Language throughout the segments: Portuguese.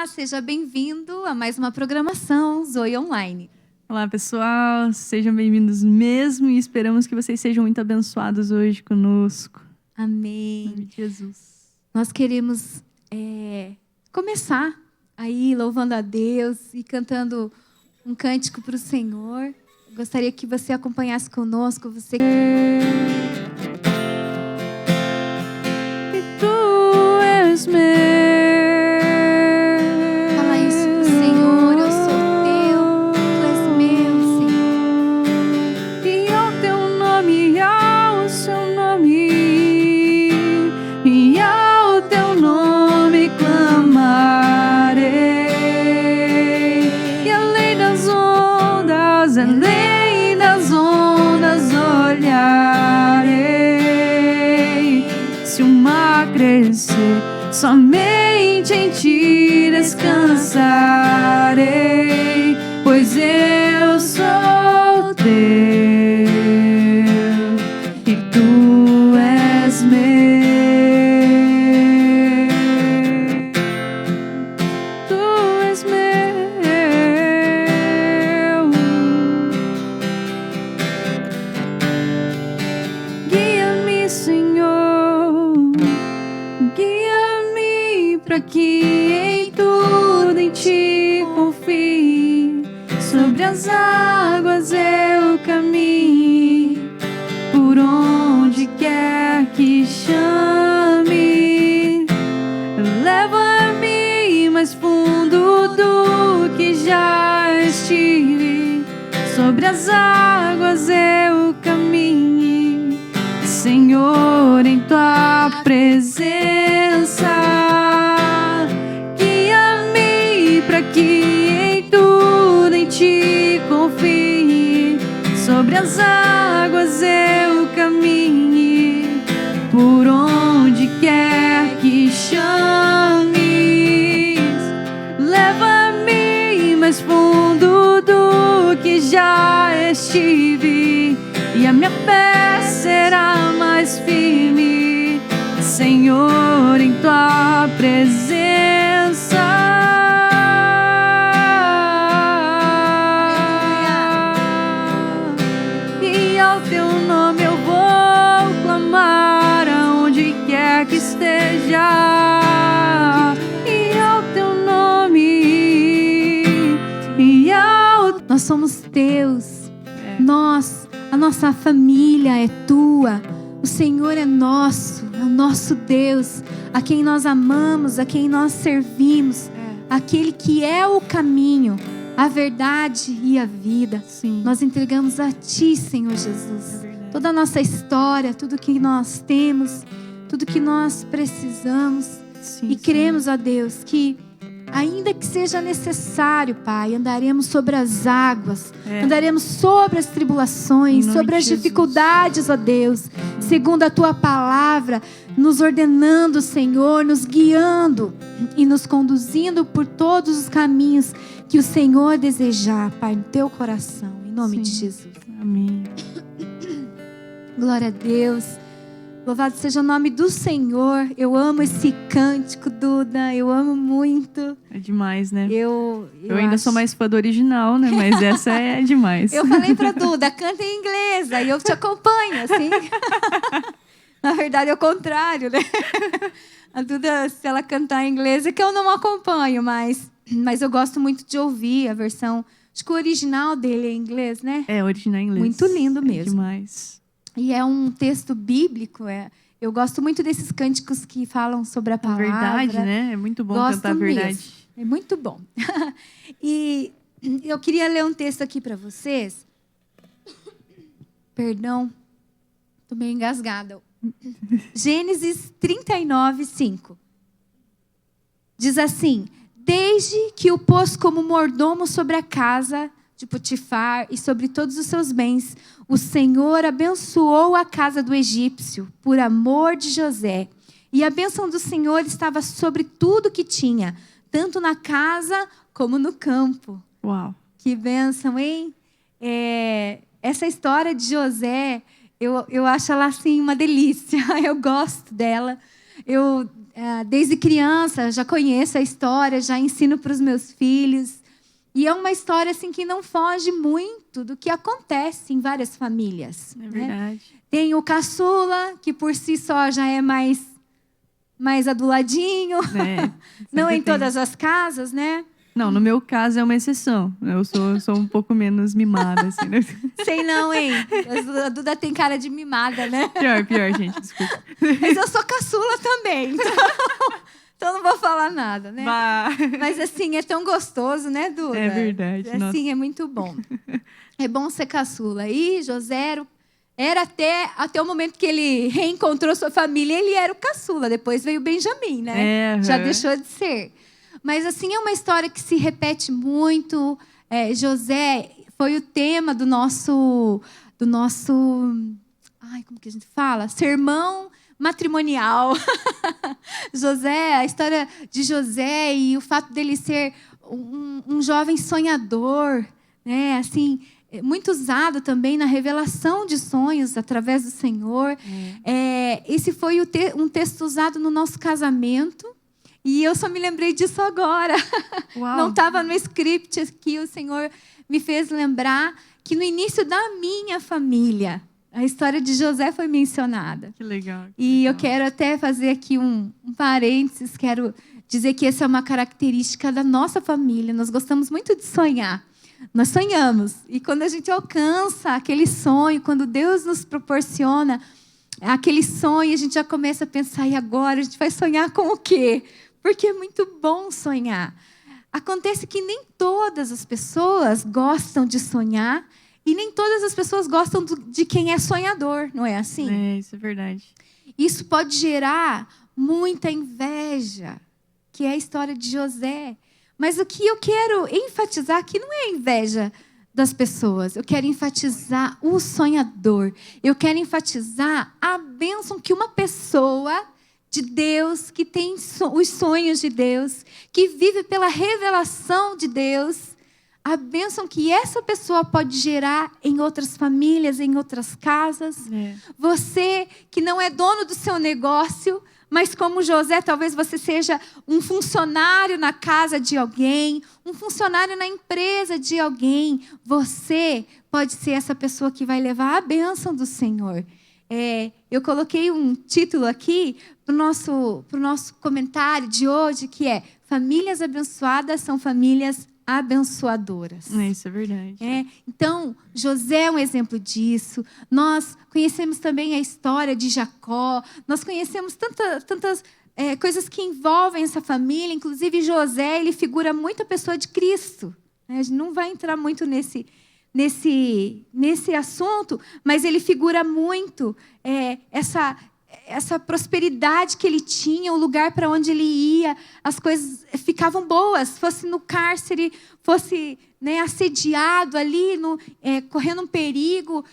Olá, seja bem-vindo a mais uma programação Zoe Online. Olá, pessoal. Sejam bem-vindos mesmo e esperamos que vocês sejam muito abençoados hoje conosco. Amém. Em nome de Jesus. Nós queremos começar aí louvando a Deus e cantando um cântico para o Senhor. Gostaria que você acompanhasse conosco. Você... E tu és meu. Fala isso pro Senhor. Eu sou teu, tu és meu, Senhor. E ao teu nome, ao seu nome, e ao teu nome clamarei. E além das ondas, olharei. Se o mar crescer, somente em ti descansarei, pois eu sou teu e tu és meu. Tu és meu. Guia-me, Senhor, guia-me para que em tudo em ti confie. Sobre as águas eu caminhe, por onde quer que chame. Leva-me mais fundo do que já estive. Sobre as águas eu caminhe, Senhor, em tua presença. Guia-me para que em tudo em ti confie. Sobre as águas eu caminhe, por onde quer que chames. Leva-me mais fundo do que já estive, e a minha fé será mais firme, Senhor, em tua presença. E ao teu nome eu vou clamar, aonde quer que esteja. E ao teu nome, e ao... Nós somos teus. A nossa família é tua. O Senhor é nosso, é o nosso Deus, a quem nós amamos, a quem nós servimos, aquele que é o caminho, a verdade e a vida. Sim. Nós entregamos a Ti, Senhor Jesus, toda a nossa história, tudo que nós temos, tudo que nós precisamos. Sim, e cremos, ó Deus, que ainda que seja necessário, Pai, andaremos sobre as águas, andaremos sobre as tribulações, sobre as dificuldades, ó Deus, segundo a Tua palavra, nos ordenando, Senhor, nos guiando e nos conduzindo por todos os caminhos que o Senhor desejar, Pai, no Teu coração, em nome de Jesus. Amém. Glória a Deus. Louvado seja o nome do Senhor. Eu amo esse cântico, Duda. Eu amo muito. É demais, né? Eu ainda sou mais fã do original, né? Mas essa é demais. Eu falei pra Duda, canta em inglês. Aí eu te acompanho, assim. Na verdade é o contrário, né? A Duda, se ela cantar em inglês, é que eu não acompanho, mas eu gosto muito de ouvir a versão. Acho que o original dele é em inglês, né? É, o original em inglês. Muito lindo mesmo. É demais. E é um texto bíblico. Eu gosto muito desses cânticos que falam sobre a palavra. Verdade, né? É muito bom cantar a verdade. Mesmo. É muito bom. E eu queria ler um texto aqui para vocês. Perdão, estou meio engasgada. Gênesis 39, 5. Diz assim: desde que o pôs como mordomo sobre a casa de Potifar e sobre todos os seus bens, o Senhor abençoou a casa do egípcio por amor de José. E a bênção do Senhor estava sobre tudo que tinha, tanto na casa como no campo. Uau! Que bênção, hein? Essa história de José, eu acho ela assim uma delícia. Eu gosto dela. Eu desde criança, já conheço a história, já ensino para os meus filhos. E é uma história assim, que não foge muito do que acontece em várias famílias. É verdade. Né? Tem o caçula, que por si só já é mais aduladinho. Não em todas as casas, né? Não, no meu caso é uma exceção. Eu sou um pouco menos mimada, assim, né? Sei não, hein? A Duda tem cara de mimada, né? Pior, gente, desculpa. Mas eu sou caçula também, então não vou falar nada, né? Mas assim, é tão gostoso, né, Duda? É verdade. Assim, nossa. é muito bom. É bom ser caçula. E José era até o momento que ele reencontrou sua família, ele era o caçula. Depois veio Benjamim, né? Já deixou de ser. Mas assim, é uma história que se repete muito. José foi o tema do nosso, como que a gente fala? Sermão matrimonial. A história de José e o fato dele ser um jovem sonhador, né? Assim, muito usado também na revelação de sonhos através do Senhor. Esse foi um texto usado no nosso casamento. E eu só me lembrei disso agora. Uau. Não estava no script aqui, o Senhor me fez lembrar que no início da minha família, a história de José foi mencionada. Que legal. Eu quero até fazer aqui um parênteses, quero dizer que essa é uma característica da nossa família. Nós gostamos muito de sonhar. Nós sonhamos. E quando a gente alcança aquele sonho, quando Deus nos proporciona aquele sonho, a gente já começa a pensar, e agora? A gente vai sonhar com o quê? Porque é muito bom sonhar. Acontece que nem todas as pessoas gostam de sonhar e nem todas as pessoas gostam de quem é sonhador, não é assim? Isso é verdade. Isso pode gerar muita inveja, que é a história de José. Mas o que eu quero enfatizar aqui não é a inveja das pessoas. Eu quero enfatizar o sonhador. Eu quero enfatizar a bênção que uma pessoa de Deus, que tem os sonhos de Deus, que vive pela revelação de Deus, a bênção que essa pessoa pode gerar em outras famílias, em outras casas. Você que não é dono do seu negócio, mas como José, talvez você seja um funcionário na casa de alguém, um funcionário na empresa de alguém. Você pode ser essa pessoa que vai levar a bênção do Senhor. Eu coloquei um título aqui para o nosso comentário de hoje, que é: famílias abençoadas são famílias abençoadoras. Isso é verdade. Então, José é um exemplo disso. Nós conhecemos também a história de Jacó. Nós conhecemos tantas coisas que envolvem essa família. Inclusive, José, ele figura muito a pessoa de Cristo. A gente não vai entrar muito nesse assunto, mas ele figura muito essa prosperidade que ele tinha, o lugar para onde ele ia, as coisas ficavam boas, fosse no cárcere, fosse assediado ali, correndo um perigo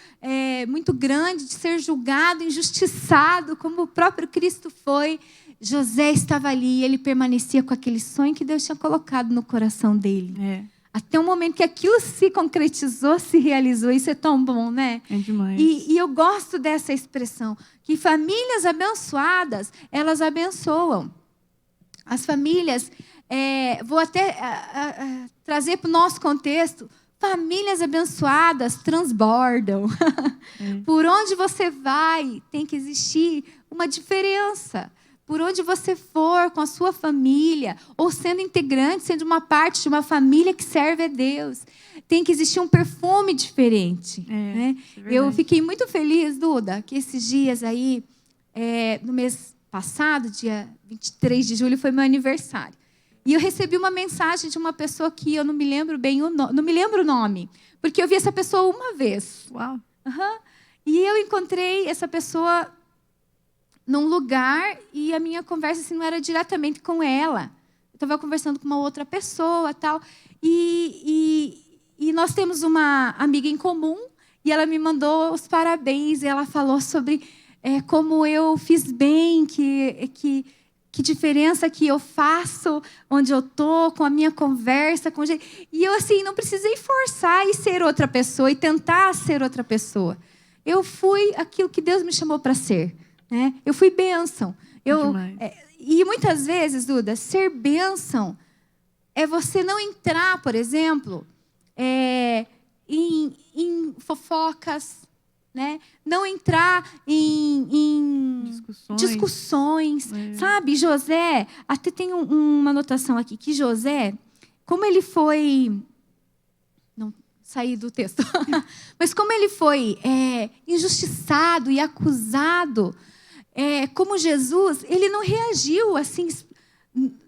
muito grande de ser julgado, injustiçado, como o próprio Cristo foi. José estava ali e ele permanecia com aquele sonho que Deus tinha colocado no coração dele. Até o momento que aquilo se concretizou, se realizou. Isso é tão bom, né? É demais. E eu gosto dessa expressão, que famílias abençoadas, elas abençoam. As famílias, vou até trazer para o nosso contexto, famílias abençoadas transbordam. Por onde você vai, tem que existir uma diferença. Por onde você for com a sua família, ou sendo integrante, sendo uma parte de uma família que serve a Deus, tem que existir um perfume diferente. Né? Eu fiquei muito feliz, Duda, que esses dias aí, no mês passado, dia 23 de julho, foi meu aniversário. E eu recebi uma mensagem de uma pessoa que eu não me lembro bem não me lembro o nome, porque eu vi essa pessoa uma vez. Uau! E eu encontrei essa pessoa num lugar, e a minha conversa assim, não era diretamente com ela. Eu estava conversando com uma outra pessoa, tal, e nós temos uma amiga em comum, e ela me mandou os parabéns, e ela falou sobre como eu fiz bem, que diferença que eu faço onde eu estou, com a minha conversa. E eu assim, não precisei forçar e ser outra pessoa, e tentar ser outra pessoa. Eu fui aquilo que Deus me chamou para ser. Eu fui bênção. E muitas vezes, Duda, ser bênção é você não entrar, por exemplo, em fofocas, né? Não entrar em discussões. Sabe? José, até tem uma anotação aqui, que José, como ele foi... Não saí do texto. Mas como ele foi injustiçado e acusado, como Jesus, ele não reagiu assim,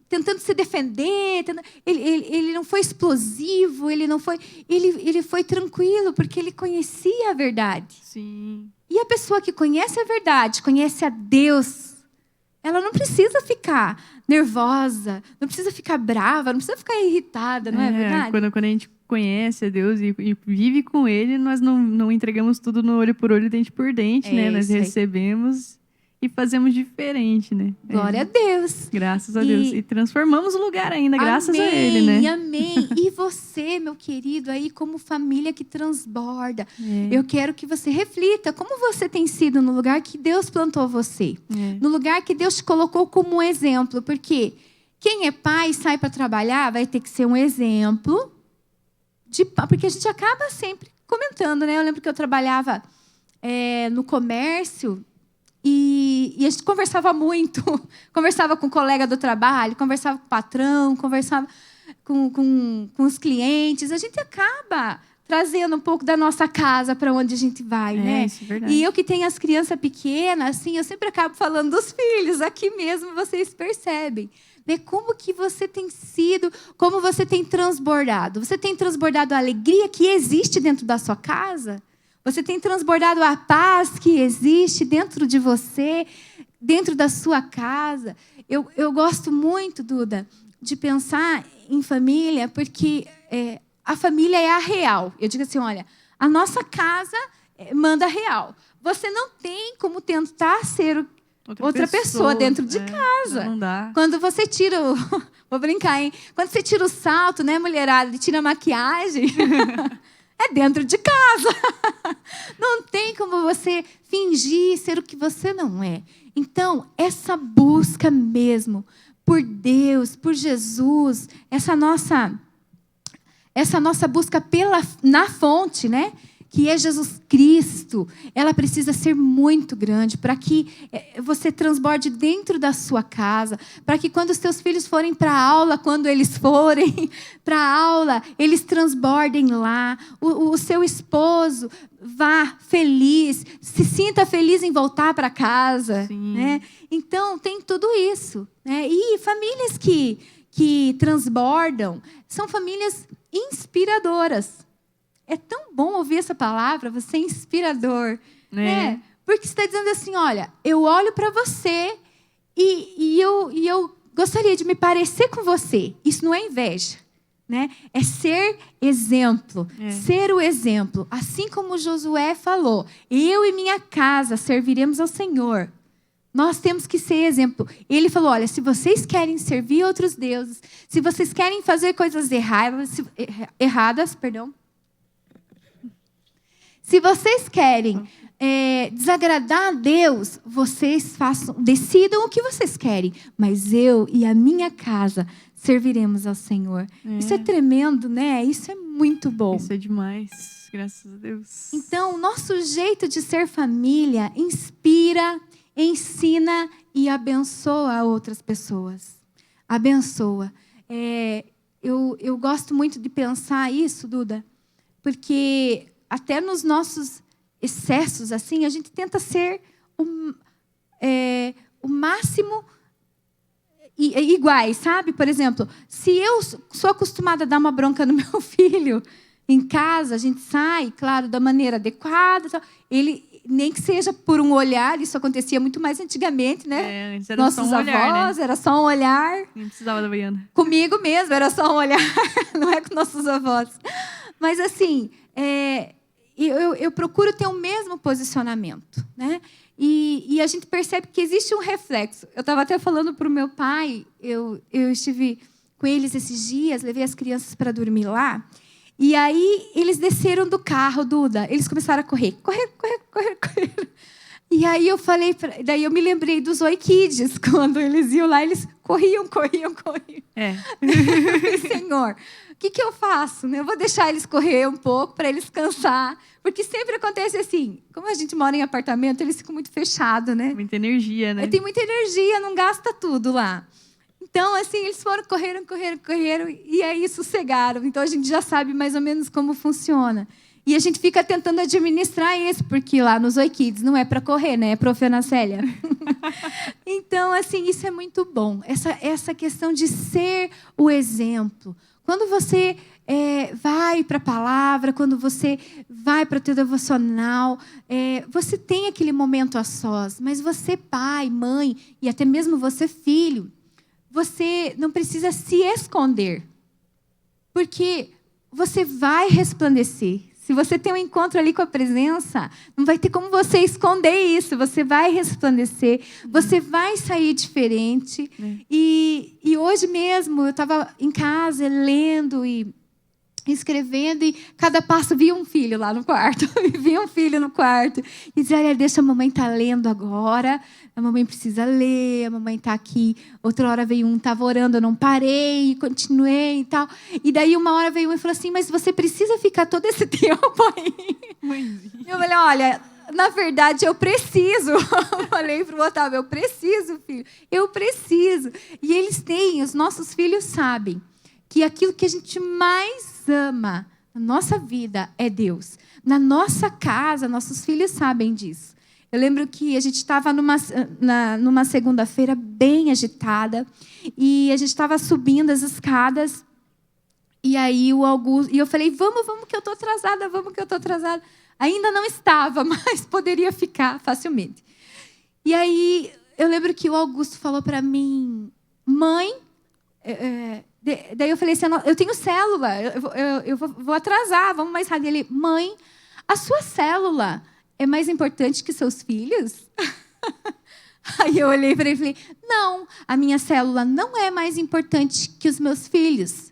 tentando se defender. Ele não foi explosivo, ele foi tranquilo, porque ele conhecia a verdade. Sim. E a pessoa que conhece a verdade, conhece a Deus, ela não precisa ficar nervosa, não precisa ficar brava, não precisa ficar irritada, não é verdade? Quando a gente conhece a Deus e vive com Ele, nós não entregamos tudo no olho por olho, dente por dente, né? Nós recebemos e fazemos diferente, né? Glória a Deus. Graças a Deus. E transformamos o lugar ainda, graças a Ele, né? Amém. E você, meu querido, aí como família que transborda, eu quero que você reflita como você tem sido no lugar que Deus plantou você. No lugar que Deus te colocou como um exemplo. Porque quem é pai e sai para trabalhar vai ter que ser um exemplo. Porque a gente acaba sempre comentando, né? Eu lembro que eu trabalhava no comércio... E a gente conversava muito. Conversava com o colega do trabalho, conversava com o patrão, conversava com os clientes. A gente acaba trazendo um pouco da nossa casa para onde a gente vai, né? Isso é verdade. E eu que tenho as crianças pequenas, assim, eu sempre acabo falando dos filhos. Aqui mesmo vocês percebem, né? Como que você tem sido, como você tem transbordado. Você tem transbordado a alegria que existe dentro da sua casa? Você tem transbordado a paz que existe dentro de você, dentro da sua casa. Eu gosto muito, Duda, de pensar em família, porque a família é a real. Eu digo assim, olha, a nossa casa manda real. Você não tem como tentar ser outra pessoa dentro de casa. Não dá. Quando você tira o... Vou brincar, hein? Quando você tira o salto, né, mulherada, e tira a maquiagem... É dentro de casa. Não tem como você fingir ser o que você não é. Então, essa busca mesmo por Deus, por Jesus, essa nossa busca na fonte, né? Que é Jesus Cristo, ela precisa ser muito grande para que você transborde dentro da sua casa, para que quando os seus filhos forem para a aula, quando eles forem para a aula, eles transbordem lá. O seu esposo vá feliz, se sinta feliz em voltar para casa. Né? Então, tem tudo isso. Né? E famílias que transbordam são famílias inspiradoras. É tão bom ouvir essa palavra, você é inspirador. Né? Porque você está dizendo assim, olha, eu olho para você e eu gostaria de me parecer com você. Isso não é inveja. Né? É ser exemplo. Ser o exemplo. Assim como Josué falou, eu e minha casa serviremos ao Senhor. Nós temos que ser exemplo. Ele falou, olha, se vocês querem servir outros deuses, se vocês querem fazer coisas erradas, se vocês querem desagradar a Deus, vocês decidam o que vocês querem. Mas eu e a minha casa serviremos ao Senhor. Isso é tremendo, né? Isso é muito bom. Isso é demais, graças a Deus. Então, o nosso jeito de ser família inspira, ensina e abençoa outras pessoas. Abençoa. Eu gosto muito de pensar isso, Duda, porque... Até nos nossos excessos, assim, a gente tenta ser o máximo iguais, sabe? Por exemplo, se eu sou acostumada a dar uma bronca no meu filho em casa, a gente sai, claro, da maneira adequada. Ele, nem que seja por um olhar, isso acontecia muito mais antigamente, né? Antes era Nossos só um olhar, né? Era só um olhar. Não precisava da baiana. Comigo mesmo, era só um olhar, não é com nossos avós. Mas, assim... Eu procuro ter o mesmo posicionamento, né? E a gente percebe que existe um reflexo. Eu estava até falando para o meu pai, eu estive com eles esses dias, levei as crianças para dormir lá, e aí eles desceram do carro, Duda, eles começaram a correr. E aí eu falei, daí eu me lembrei dos Oi Kids, quando eles iam lá, eles corriam. Eu falei, Senhor, o que eu faço? Eu vou deixar eles correr um pouco para eles cansar, porque sempre acontece assim, como a gente mora em apartamento, eles ficam muito fechados, né? Muita energia, né? Tem muita energia, não gasta tudo lá. Então, assim, eles correram, e aí sossegaram. Então, a gente já sabe mais ou menos como funciona. E a gente fica tentando administrar isso, porque lá nos Oi Kids não é para correr, né? É Profena Célia. Então, assim, isso é muito bom. Essa questão de ser o exemplo. Quando você vai para a palavra, quando você vai para o teu devocional, você tem aquele momento a sós. Mas você, pai, mãe, e até mesmo você, filho, você não precisa se esconder. Porque você vai resplandecer. Se você tem um encontro ali com a presença, não vai ter como você esconder isso. Você vai resplandecer, você vai sair diferente. E hoje mesmo, eu estava em casa lendo e escrevendo, e cada passo via um filho lá no quarto. Via um filho no quarto. E dizia, olha, deixa a mamãe estar lendo agora. A mamãe precisa ler, a mamãe está aqui. Outra hora veio um, estava orando, eu não parei, continuei e tal. E daí uma hora veio um e falou assim, mas você precisa ficar todo esse tempo aí? Eu falei, olha, na verdade eu preciso. Eu falei para o Otávio, eu preciso, filho. Eu preciso. E eles têm, os nossos filhos sabem, que aquilo que a gente mais ama na nossa vida é Deus. Na nossa casa, nossos filhos sabem disso. Eu lembro que a gente estava numa segunda-feira bem agitada e a gente estava subindo as escadas e aí o Augusto... E eu falei, vamos que eu estou atrasada, Ainda não estava, mas poderia ficar facilmente. E aí eu lembro que o Augusto falou para mim, mãe... Daí eu falei assim, eu tenho célula, eu vou atrasar, vamos mais rápido. Ele, mãe, a sua célula é mais importante que seus filhos? Aí eu olhei para ele e falei, não, a minha célula não é mais importante que os meus filhos.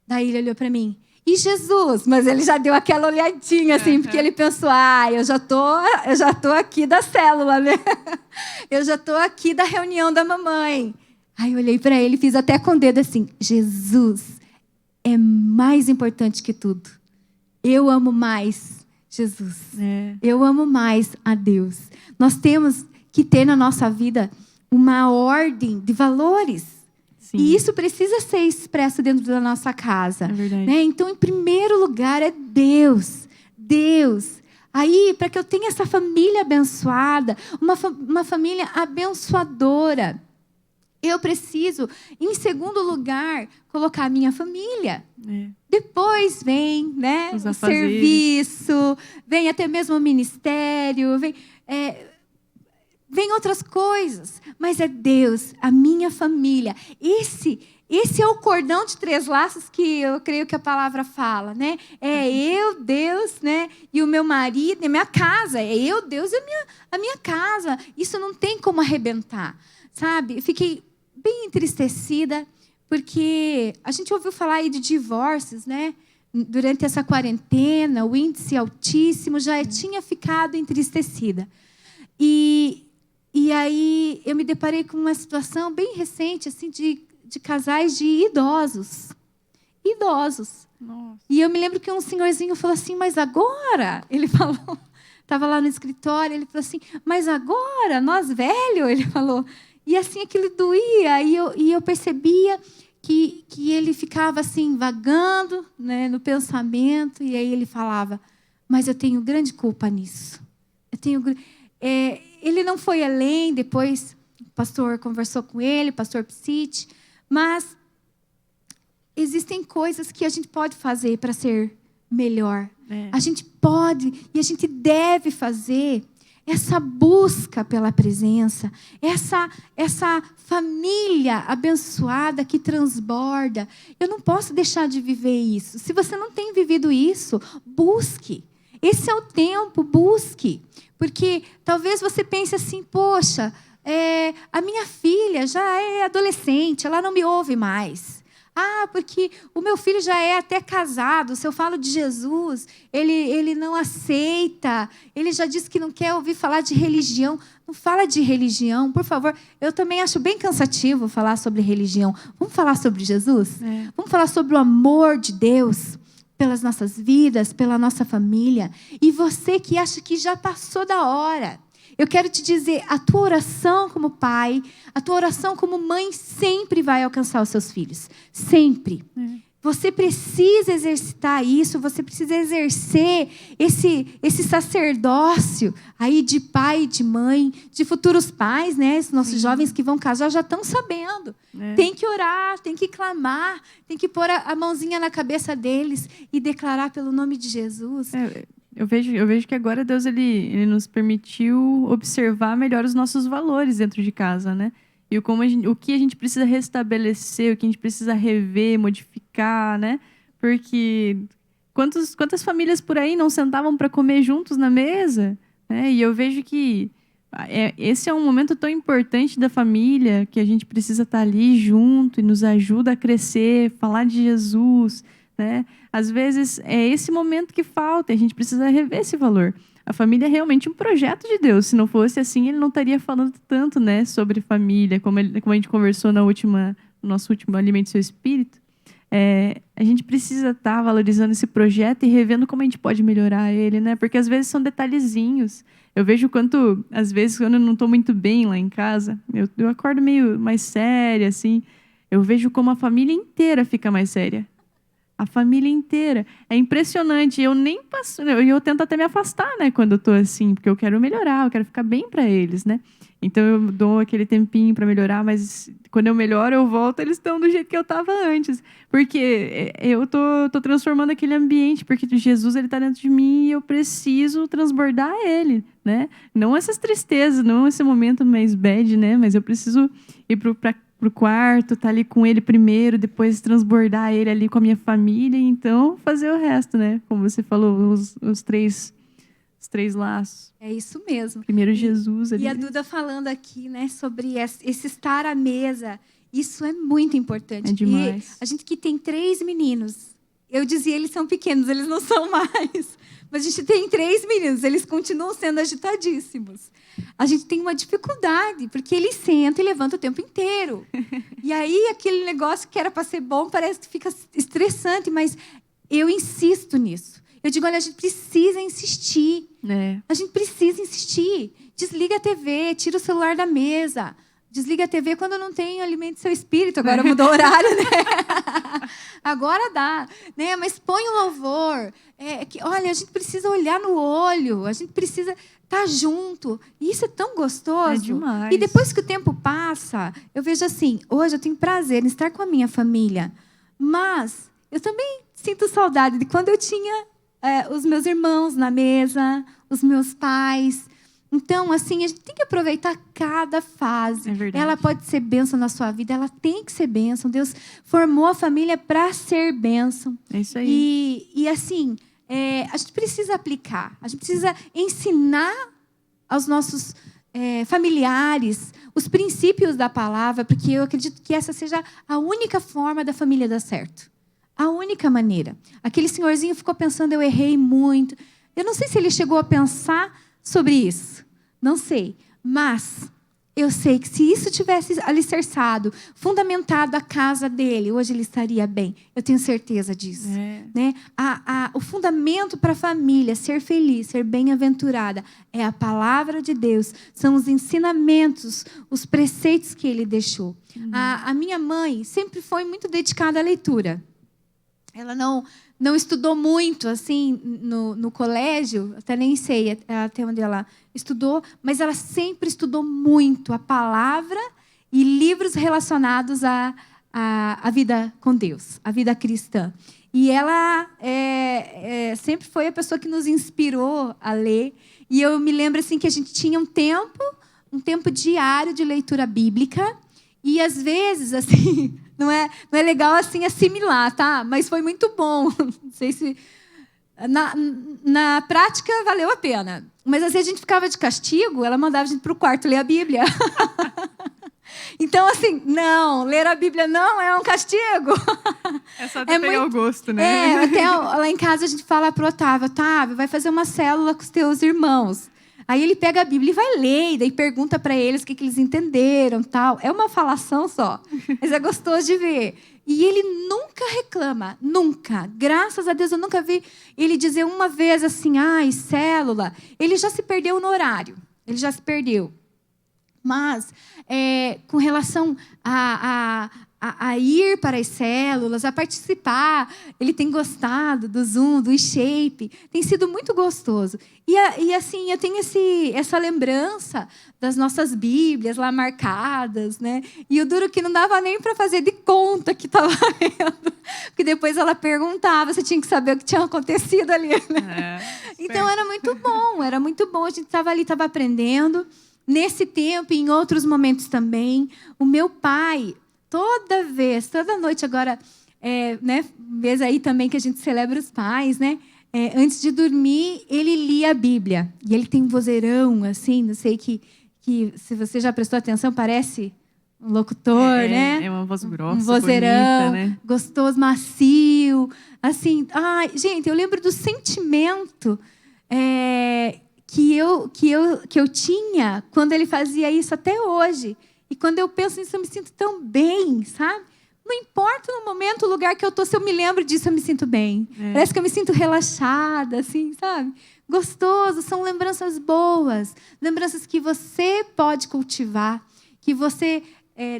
Daí ele olhou para mim, e Jesus? Mas ele já deu aquela olhadinha assim, porque ele pensou, eu já tô aqui da célula, né? Eu já tô aqui da reunião da mamãe. Aí eu olhei para ele e fiz até com o dedo assim, Jesus é mais importante que tudo. Eu amo mais Jesus. Eu amo mais a Deus. Nós temos que ter na nossa vida uma ordem de valores. Sim. E isso precisa ser expresso dentro da nossa casa. É verdade. Né? Então, em primeiro lugar, é Deus. Deus. Aí, para que eu tenha essa família abençoada, uma família abençoadora, eu preciso, em segundo lugar, colocar a minha família. Depois vem, né, o serviço, vem até mesmo o ministério, vem outras coisas. Mas é Deus, a minha família. Esse é o cordão de 3 laços que eu creio que a palavra fala, né? É eu, Deus, né? E o meu marido, a minha casa. É eu, Deus e a minha casa. Isso não tem como arrebentar, sabe? Eu fiquei bem entristecida, porque a gente ouviu falar aí de divórcios, né? Durante essa quarentena, o índice altíssimo, já tinha ficado entristecida. E aí eu me deparei com uma situação bem recente, assim, de casais de idosos. Nossa. E eu me lembro que um senhorzinho falou assim, mas agora? Ele falou, estava lá no escritório, ele falou assim, mas agora, nós velhos? Ele falou... E assim, aquilo doía, e eu percebia que ele ficava assim, vagando, né, no pensamento, e aí ele falava, mas eu tenho grande culpa nisso. Ele não foi além, depois o pastor conversou com ele, o pastor Psite, mas existem coisas que a gente pode fazer para ser melhor. A gente pode e a gente deve fazer essa busca pela presença, essa família abençoada que transborda. Eu não posso deixar de viver isso. Se você não tem vivido isso, busque. Esse é o tempo, busque. Porque talvez você pense assim, poxa, a minha filha já é adolescente, ela não me ouve mais. Porque o meu filho já é até casado, se eu falo de Jesus, ele não aceita, ele já disse que não quer ouvir falar de religião. Não fala de religião, por favor. Eu também acho bem cansativo falar sobre religião. Vamos falar sobre Jesus? Vamos falar sobre o amor de Deus pelas nossas vidas, pela nossa família. E você que acha que já passou da hora, eu quero te dizer, a tua oração como pai, a tua oração como mãe sempre vai alcançar os seus filhos. Sempre. Você precisa exercitar isso, você precisa exercer esse sacerdócio aí de pai e de mãe, de futuros pais, né? Os nossos jovens que vão casar já estão sabendo. Tem que orar, tem que clamar, tem que pôr a mãozinha na cabeça deles e declarar pelo nome de Jesus. Eu vejo que agora Deus ele nos permitiu observar melhor os nossos valores dentro de casa, né? E o que a gente precisa restabelecer, o que a gente precisa rever, modificar, né? Porque quantas famílias por aí não sentavam para comer juntos na mesa? Né? E eu vejo que esse é um momento tão importante da família, que a gente precisa estar ali junto e nos ajuda a crescer, falar de Jesus, né? Às vezes é esse momento que falta, a gente precisa rever esse valor. A família é realmente um projeto de Deus. Se não fosse assim, ele não estaria falando tanto, né, sobre família, como a gente conversou no nosso último Alimente Seu Espírito. A gente precisa estar valorizando esse projeto e revendo como a gente pode melhorar ele, né? Porque às vezes são detalhezinhos. Eu vejo quanto, às vezes, quando eu não estou muito bem lá em casa, eu acordo meio mais séria, assim. Eu vejo como a família inteira fica mais séria. A família inteira. É impressionante. Eu nem passo, eu tento até me afastar, né, quando eu tô assim, porque eu quero melhorar, eu quero ficar bem para eles, né? Então eu dou aquele tempinho para melhorar, mas quando eu melhoro, eu volto, eles estão do jeito que eu estava antes, porque eu tô transformando aquele ambiente, porque Jesus ele tá dentro de mim e eu preciso transbordar ele, né? Não essas tristezas, não esse momento mais bad, né? Mas eu preciso ir pro quarto, tá ali com ele primeiro, depois transbordar ele ali com a minha família, e então fazer o resto, né? Como você falou, os três laços. É isso mesmo. Primeiro Jesus ali. E a Duda falando aqui, né, sobre esse estar à mesa, isso é muito importante. É demais. E a gente que tem 3 meninos, eu dizia, eles são pequenos, eles não são mais. Mas a gente tem 3 meninos, eles continuam sendo agitadíssimos. A gente tem uma dificuldade, porque eles sentam e levantam o tempo inteiro. E aí, aquele negócio que era para ser bom, parece que fica estressante, mas eu insisto nisso. Eu digo, olha, a gente precisa insistir. A gente precisa insistir. Desliga a TV, tira o celular da mesa. Desliga a TV quando não tem Alimente Seu Espírito. Agora mudou o horário, né? Agora dá, né? Mas põe o louvor. Olha, a gente precisa olhar no olho. A gente precisa estar junto. E isso é tão gostoso. É demais. E depois que o tempo passa, eu vejo assim, hoje eu tenho prazer em estar com a minha família. Mas eu também sinto saudade de quando eu tinha os meus irmãos na mesa, os meus pais. Então, assim, a gente tem que aproveitar cada fase. É verdade. Ela pode ser bênção na sua vida, ela tem que ser bênção. Deus formou a família para ser bênção. É isso aí. E assim, a gente precisa aplicar, a gente precisa ensinar aos nossos familiares os princípios da palavra, porque eu acredito que essa seja a única forma da família dar certo. A única maneira. Aquele senhorzinho ficou pensando, eu errei muito. Eu não sei se ele chegou a pensar sobre isso. Não sei. Mas eu sei que se isso tivesse alicerçado, fundamentado a casa dele, hoje ele estaria bem. Eu tenho certeza disso. Né? O fundamento para a família ser feliz, ser bem-aventurada, é a palavra de Deus. São os ensinamentos, os preceitos que ele deixou. A minha mãe sempre foi muito dedicada à leitura. Ela não estudou muito assim no colégio, até nem sei até onde ela estudou, mas ela sempre estudou muito a palavra e livros relacionados à vida com Deus, à vida cristã. E ela sempre foi a pessoa que nos inspirou a ler. E eu me lembro assim, que a gente tinha um tempo diário de leitura bíblica. E às vezes, assim, não é legal assim assimilar, tá? Mas foi muito bom. Não sei se na prática valeu a pena. Mas às vezes a gente ficava de castigo, ela mandava a gente para o quarto ler a Bíblia. Então, assim, não, ler a Bíblia não é um castigo. É só até pegar o gosto, né? Lá em casa a gente fala pro Otávio, vai fazer uma célula com os teus irmãos. Aí ele pega a Bíblia e vai ler, e daí pergunta para eles o que eles entenderam, tal. É uma falação só, mas é gostoso de ver. E ele nunca reclama, nunca. Graças a Deus eu nunca vi ele dizer uma vez assim, célula. Ele já se perdeu no horário, ele já se perdeu. Mas, com relação a ir para as células, a participar, ele tem gostado do Zoom, do shape, tem sido muito gostoso. E assim, eu tenho essa lembrança das nossas Bíblias lá marcadas, né? E o duro que não dava nem para fazer de conta que estava lendo, porque depois ela perguntava, você tinha que saber o que tinha acontecido ali, né? Então era muito bom, a gente estava ali, estava aprendendo. Nesse tempo e em outros momentos também, o meu pai, toda noite agora, né, vez aí também que a gente celebra os pais, né? Antes de dormir, ele lia a Bíblia. E ele tem um vozeirão, assim, não sei que se você já prestou atenção, parece um locutor, né? É uma voz grossa, um vozeirão, bonita, né? Gostoso, macio. Assim, gente, eu lembro do sentimento que eu tinha quando ele fazia isso até hoje. E quando eu penso nisso, eu me sinto tão bem, sabe? Não importa no momento, o lugar que eu estou, se eu me lembro disso, eu me sinto bem. Parece que eu me sinto relaxada, assim, sabe? Gostoso, são lembranças boas. Lembranças que você pode cultivar, que você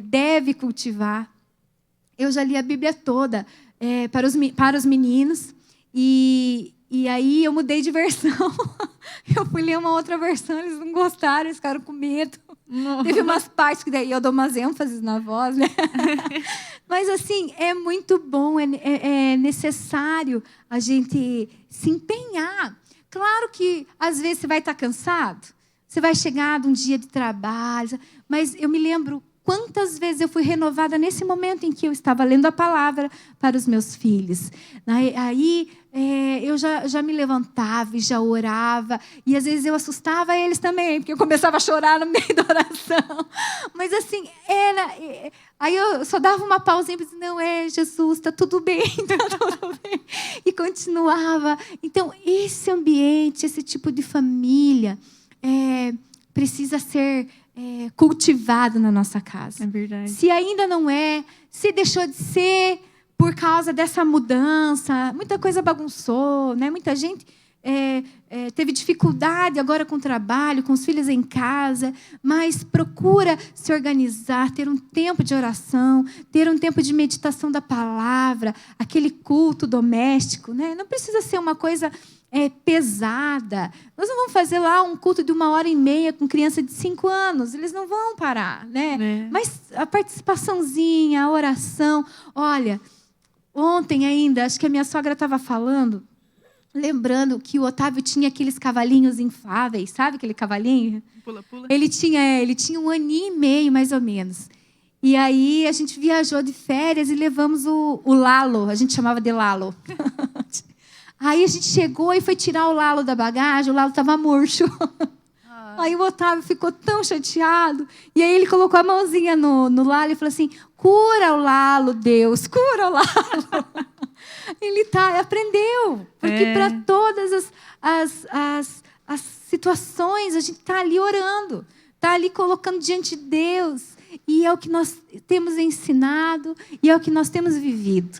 deve cultivar. Eu já li a Bíblia toda para os meninos. E aí eu mudei de versão. Eu fui ler uma outra versão, eles não gostaram, eles ficaram com medo. Não. Teve umas partes que daí eu dou umas ênfases na voz, né? Mas assim, é muito bom, é necessário a gente se empenhar. Claro que às vezes você vai estar cansado, você vai chegar de um dia de trabalho, mas eu me lembro quantas vezes eu fui renovada nesse momento em que eu estava lendo a palavra para os meus filhos. Aí eu já me levantava e já orava. E às vezes eu assustava eles também, porque eu começava a chorar no meio da oração. Mas assim, aí eu só dava uma pausinha e dizia, não, Jesus, está tudo bem, está tudo bem. E continuava. Então, esse ambiente, esse tipo de família precisa ser cultivado na nossa casa. É verdade. Se ainda não se deixou de ser por causa dessa mudança, muita coisa bagunçou, né? Muita gente teve dificuldade agora com o trabalho, com os filhos em casa, mas procura se organizar, ter um tempo de oração, ter um tempo de meditação da palavra, aquele culto doméstico, né? Não precisa ser uma coisa pesada. Nós não vamos fazer lá um culto de 1h30 com criança de 5 anos. Eles não vão parar, né? Mas a participaçãozinha, a oração. Olha, ontem ainda, acho que a minha sogra estava falando, lembrando que o Otávio tinha aqueles cavalinhos infláveis, sabe aquele cavalinho? Pula-pula. Ele tinha 1 aninho e meio, mais ou menos. E aí a gente viajou de férias e levamos o Lalo. A gente chamava de Lalo. Aí a gente chegou e foi tirar o Lalo da bagagem, o Lalo estava murcho. Aí o Otávio ficou tão chateado. E aí ele colocou a mãozinha no Lalo e falou assim, cura o Lalo, Deus, cura o Lalo. Ele aprendeu. Porque para todas as situações, a gente está ali orando. Está ali colocando diante de Deus. E é o que nós temos ensinado e é o que nós temos vivido.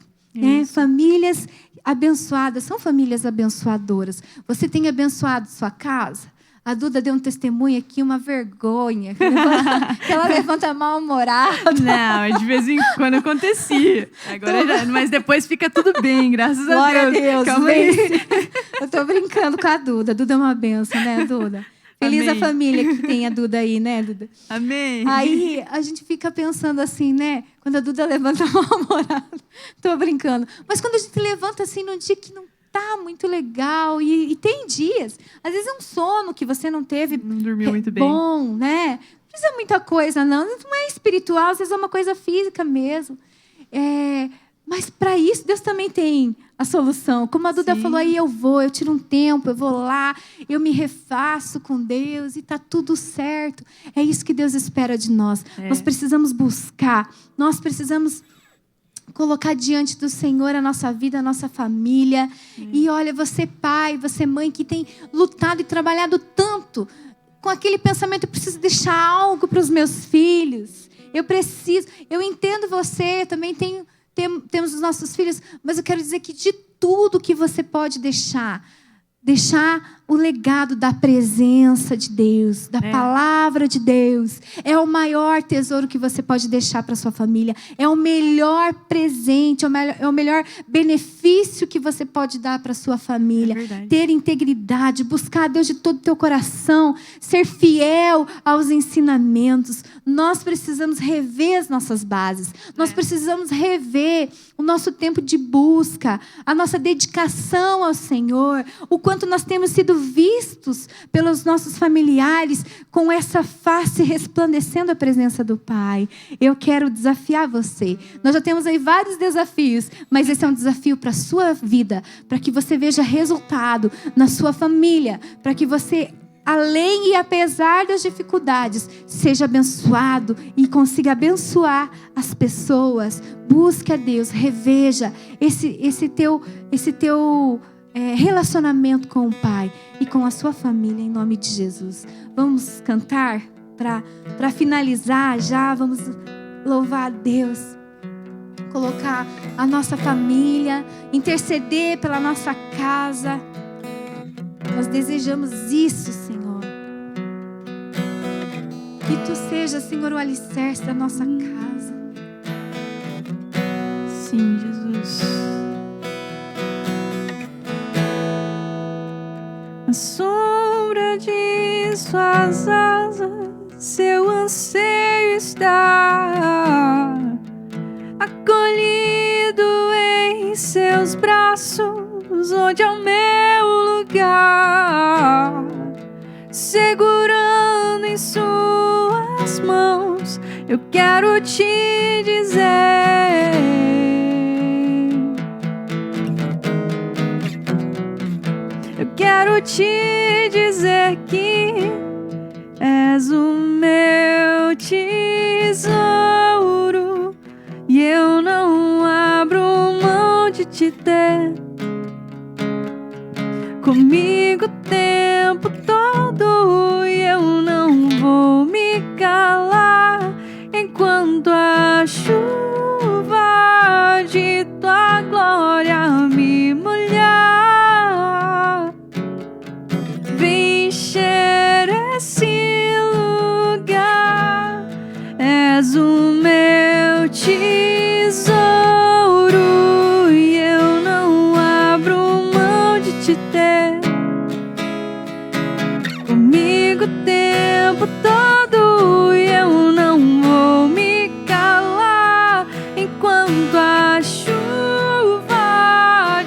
Famílias abençoadas, são famílias abençoadoras. Você tem abençoado sua casa? A Duda deu um testemunho aqui, uma vergonha. Que ela levanta mal-humorada. Não, de vez em quando acontecia. Agora mas depois fica tudo bem, graças a Deus. Glória a Deus. Calma aí. Eu estou brincando com a Duda. A Duda é uma benção, né, Duda? Feliz Amém. a família que tem a Duda aí, né, Duda? Amém. Aí a gente fica pensando assim, né? Quando a Duda levanta mal-humorada. Estou brincando. Mas quando a gente levanta assim num dia que não tá muito legal, e tem dias, às vezes é um sono que você não teve. Não dormiu muito bem. Bom, né? Não precisa muita coisa, não. Não é espiritual, às vezes é uma coisa física mesmo. Mas para isso, Deus também tem a solução. Como a Duda falou, aí eu tiro um tempo, eu vou lá, eu me refaço com Deus e está tudo certo. É isso que Deus espera de nós. Nós precisamos buscar, nós precisamos colocar diante do Senhor a nossa vida, a nossa família. E olha, você pai, você mãe que tem lutado e trabalhado tanto com aquele pensamento, eu preciso deixar algo para os meus filhos. Eu entendo você, eu também temos os nossos filhos, mas eu quero dizer que de tudo que você pode deixar o legado da presença de Deus, da palavra de Deus, é o maior tesouro que você pode deixar para sua família, é o melhor presente, é o melhor benefício que você pode dar para sua família. Ter integridade, buscar a Deus de todo o teu coração, ser fiel aos ensinamentos. Nós precisamos rever as nossas bases, nós precisamos rever o nosso tempo de busca, a nossa dedicação ao Senhor, o quanto nós temos sido vistos pelos nossos familiares com essa face resplandecendo a presença do Pai. Eu quero desafiar você. Nós já temos aí vários desafios, mas esse é um desafio para a sua vida, para que você veja resultado na sua família, para que você, além e apesar das dificuldades, seja abençoado e consiga abençoar as pessoas. Busque a Deus, reveja esse teu relacionamento com o Pai e com a sua família, em nome de Jesus. Vamos cantar para finalizar já, vamos louvar a Deus, colocar a nossa família, interceder pela nossa casa. Nós desejamos isso, Senhor. Que Tu seja, Senhor, o alicerce da nossa casa. Sim, Jesus. A sombra de suas asas, seu anseio está, acolhido em seus braços, onde é o meu lugar, segurando em suas mãos, eu quero te dizer, eu quero te dizer que és o meu tesouro e eu não abro mão de te ter comigo o tempo todo, e eu não vou me calar enquanto a chuva de tua glória me molhar. Vem encher esse lugar, és o meu tesouro e eu não abro mão de te ter comigo o tempo todo, e eu não vou me calar enquanto a chuva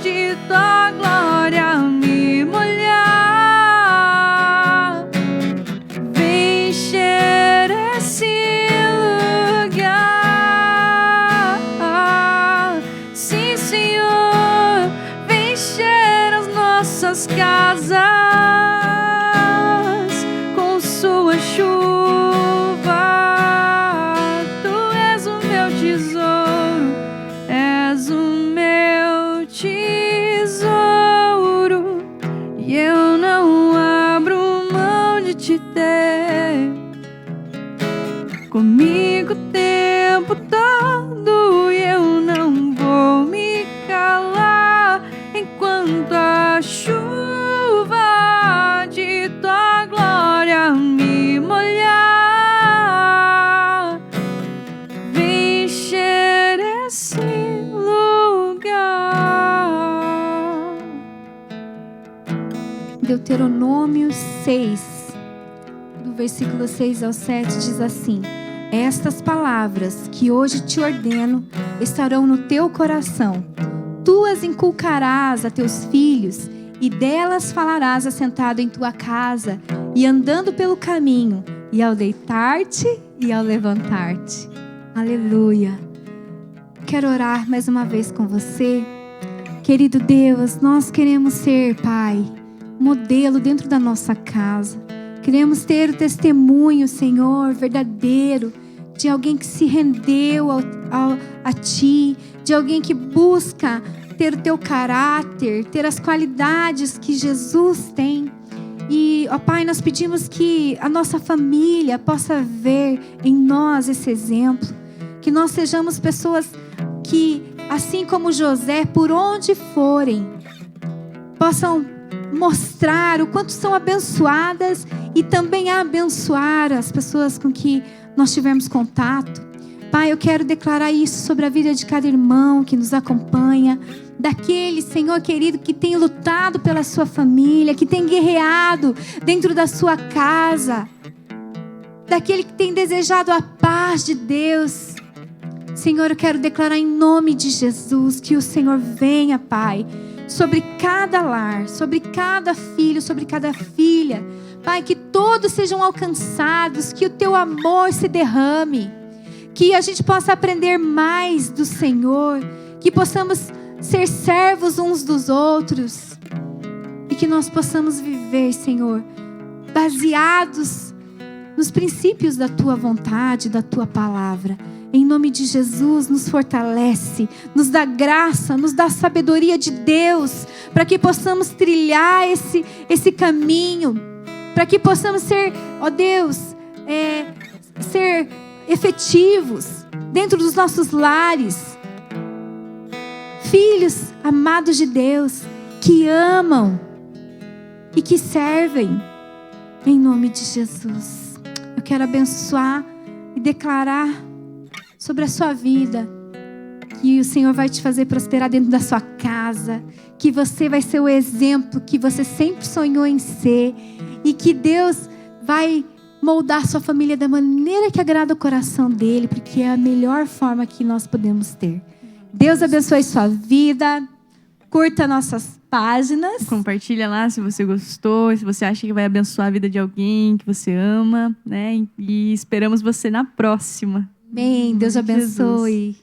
de tua glória me molhar. Vem encher esse lugar, sim, Senhor, vem encher as nossas casas com sua chuva. Tu és o meu tesouro, és o meu tesouro e eu não abro mão de te ter comigo o tempo todo, e eu não vou me calar enquanto a chuva de tua glória me molhar. Vem encher esse lugar. Deuteronômio 6, do versículo 6 ao 7, diz assim: estas palavras que hoje te ordeno estarão no teu coração. Tu as inculcarás a teus filhos, e delas falarás assentado em tua casa, e andando pelo caminho, e ao deitar-te e ao levantar-te. Aleluia. quero orar mais uma vez com você. Querido Deus, nós queremos ser, Pai, modelo dentro da nossa casa. Queremos ter o testemunho, Senhor, verdadeiro, de alguém que se rendeu a Ti, de alguém que busca ter o Teu caráter, ter as qualidades que Jesus tem. E, ó Pai, nós pedimos que a nossa família possa ver em nós esse exemplo, que nós sejamos pessoas que, assim como José, por onde forem, possam mostrar o quanto são abençoadas e também abençoar as pessoas com que nós tivermos contato. Pai, eu quero declarar isso sobre a vida de cada irmão que nos acompanha, daquele, Senhor querido, que tem lutado pela sua família, que tem guerreado dentro da sua casa, daquele que tem desejado a paz de Deus. Senhor, eu quero declarar em nome de Jesus que o Senhor venha, Pai, sobre cada lar, sobre cada filho, sobre cada filha. Pai, que todos sejam alcançados, que o Teu amor se derrame, que a gente possa aprender mais do Senhor, que possamos ser servos uns dos outros e que nós possamos viver, Senhor, baseados nos princípios da Tua vontade, da Tua palavra. Em nome de Jesus, nos fortalece, nos dá graça, nos dá sabedoria de Deus, para que possamos trilhar esse caminho, para que possamos ser, ó Deus, ser efetivos dentro dos nossos lares. Filhos amados de Deus, que amam e que servem, em nome de Jesus. Eu quero abençoar e declarar sobre a sua vida, que o Senhor vai te fazer prosperar dentro da sua casa, que você vai ser o exemplo que você sempre sonhou em ser, e que Deus vai moldar sua família da maneira que agrada o coração dele, porque é a melhor forma que nós podemos ter. Deus abençoe sua vida, curta nossas páginas. Compartilha lá se você gostou, se você acha que vai abençoar a vida de alguém que você ama, né? E esperamos você na próxima. Amém. Deus abençoe.